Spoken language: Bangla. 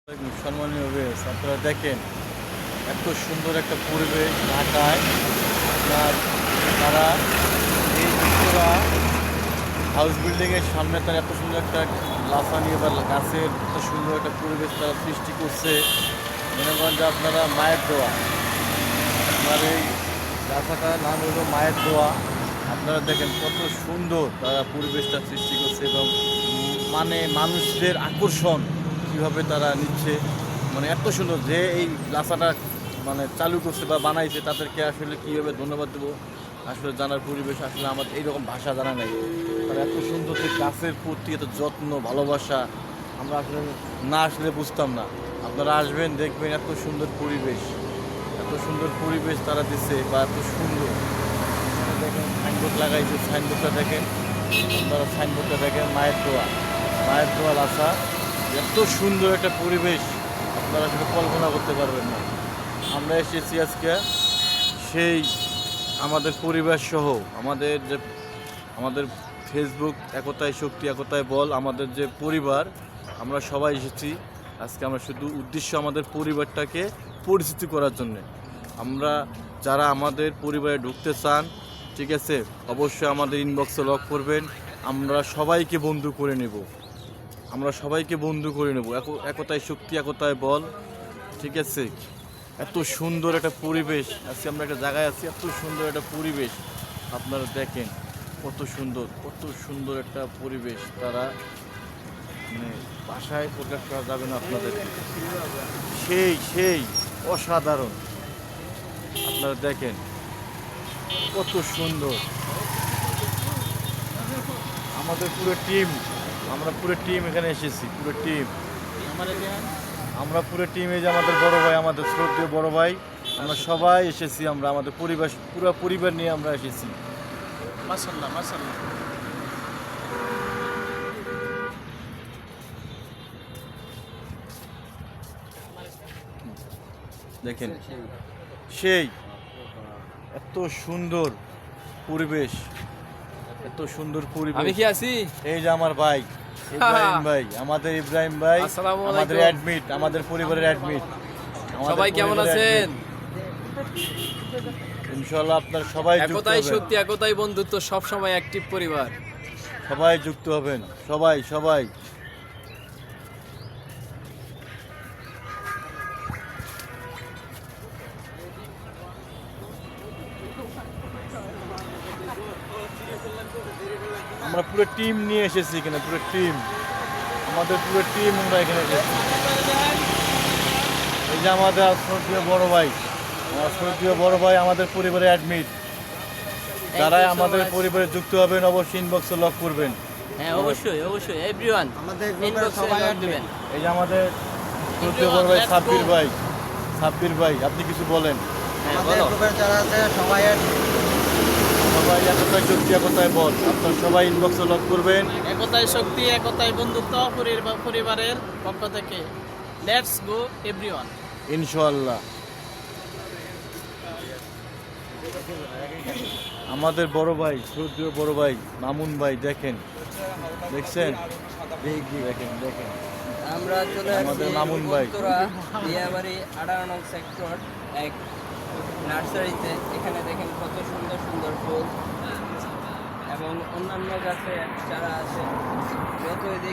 সম্মানীয় ভিউয়ার্স, আপনারা দেখেন এত সুন্দর একটা পরিবেশ ঢাকায়। আপনার তারা এই উত্তরা হাউস বিল্ডিংয়ের সামনে তারা এত সুন্দর একটা লাফানি বা গাছের এত সুন্দর একটা পরিবেশ তারা সৃষ্টি করছে। মনে করেন যে আপনারা মায়ের দোয়া, আপনার এই রাস্তাটার নাম হলো মায়ের দোয়া। আপনারা দেখেন কত সুন্দর তারা পরিবেশটা সৃষ্টি করছে এবং মানে মানুষদের আকর্ষণ কীভাবে তারা নিচ্ছে, মানে এত সুন্দর যে এই রাস্তাটা মানে চালু করছে বা বানাইছে তাদেরকে আসলে কীভাবে ধন্যবাদ দেবো আসলে জানার পরিবেশ আসলে আমার এইরকম ভাষা জানা নেই। তারা এত সুন্দর যে গাছের প্রতি এত যত্ন ভালোবাসা আমরা আসলে না আসলে বুঝতাম না। আপনারা আসবেন দেখবেন এত সুন্দর পরিবেশ, এত সুন্দর পরিবেশ তারা দিচ্ছে বা এত সুন্দর। দেখেন সাইনবোর্ড লাগাইছে, সাইনবোর্ডটা দেখেন, আপনারা সাইনবোর্ডটা দেখেন মায়ের দোয়া, মায়ের দোয়া লাসা। এত সুন্দর একটা পরিবেশ আপনারা আসলে কল্পনা করতে পারবেন না। আমরা এসেছি আজকে সেই আমাদের পরিবার সহ আমাদের ফেসবুক একতায় শক্তি একতায় বল আমাদের যে পরিবার, আমরা সবাই এসেছি আজকে। আমরা শুধু উদ্দেশ্য আমাদের পরিবারটাকে পরিচিত করার জন্যে। আমরা যারা আমাদের পরিবারে ঢুকতে চান, ঠিক আছে, অবশ্যই আমাদের ইনবক্সে লক করবেন। আমরা সবাইকে বন্ধু করে নেব, আমরা সবাইকে বন্ধু করে নেব। একতায় শক্তি একতায় বল, ঠিক আছে। এত সুন্দর একটা পরিবেশ আজকে আমরা একটা জায়গায় আছি, এত সুন্দর একটা পরিবেশ আপনারা দেখেন কত সুন্দর একটা পরিবেশ। তারা মানে ভাষায় প্রকাশ করা যাবে না আপনাদেরকে, সেই অসাধারণ। আপনারা দেখেন কত সুন্দর আমাদের পুরো টিম, আমরা পুরো টিম এখানে এসেছি, পুরো টিম আমরা পুরো টিম। এই যে আমাদের বড় ভাই, আমাদের শ্রদ্ধেয় বড় ভাই, আমরা সবাই এসেছি। আমরা আমাদের পরিবার, পুরো পরিবার নিয়ে আমরা এসেছি। মাশাআল্লাহ মাশাআল্লাহ। দেখেন সেই এত সুন্দর পরিবেশ, এত সুন্দর পরিবেশ। আমি কি আছি? এই যে আমার ভাই ইব্রাহিম ভাই, আমাদের ইব্রাহিম ভাই, আসসালামু আমাদের আলাইকুম। অ্যাডমিট, আমাদের পরিবারের অ্যাডমিট। সবাই কেমন আছেন? ইনশাআল্লাহ আপনার সবাই যুক্ত একতাই হবেন, শক্তি একতাই বন্ধুত্ব, সব সময় অ্যাক্টিভ পরিবার। সবাই যুক্ত হবেন, সবাই। আমরা পুরো টিম নিয়ে এসেছি এখানে, পুরো টিম, আমাদের পুরো টিম আমরা এখানে এসেছি। এই যে আমাদের শ্রদ্ধেয় বড় ভাই, আমার শ্রদ্ধেয় বড় ভাই আমাদের পরিবারে অ্যাডমিট। যারা আমাদের পরিবারে যুক্ত হবেন অবশ্যই ইনবক্সে লক করবেন। হ্যাঁ অবশ্যই এভরিওয়ান আমাদের গ্রুপের সবাই দিবেন। এই যে আমাদের শ্রদ্ধেয় বড় ভাই সাব্বির ভাই, আপনি কিছু বলেন। আমাদের গ্রুপের যারা আছে সবাই সবাই একতায় শক্তি একতায় বল, আপনার সবাই ইনবক্সে লক করবেন। একতাই শক্তি একতাই বন্ধুত্ব পরিবারের পক্ষ থেকে লেটস গো এভরিওয়ান। ইনশাআল্লাহ। আমাদের বড় ভাই, শ্রদ্ধেয় বড় ভাই মামুন ভাই, দেখছেন দেখেন আমরা চলে আমাদের মামুন ভাই। উত্তরা বিয়াবাড়ি 18 নং সেক্টর 1 নার্সারিতে। এখানে দেখেন কত সুন্দর সুন্দর ফুল এবং অন্যান্য গাছে চারা আছে। যতই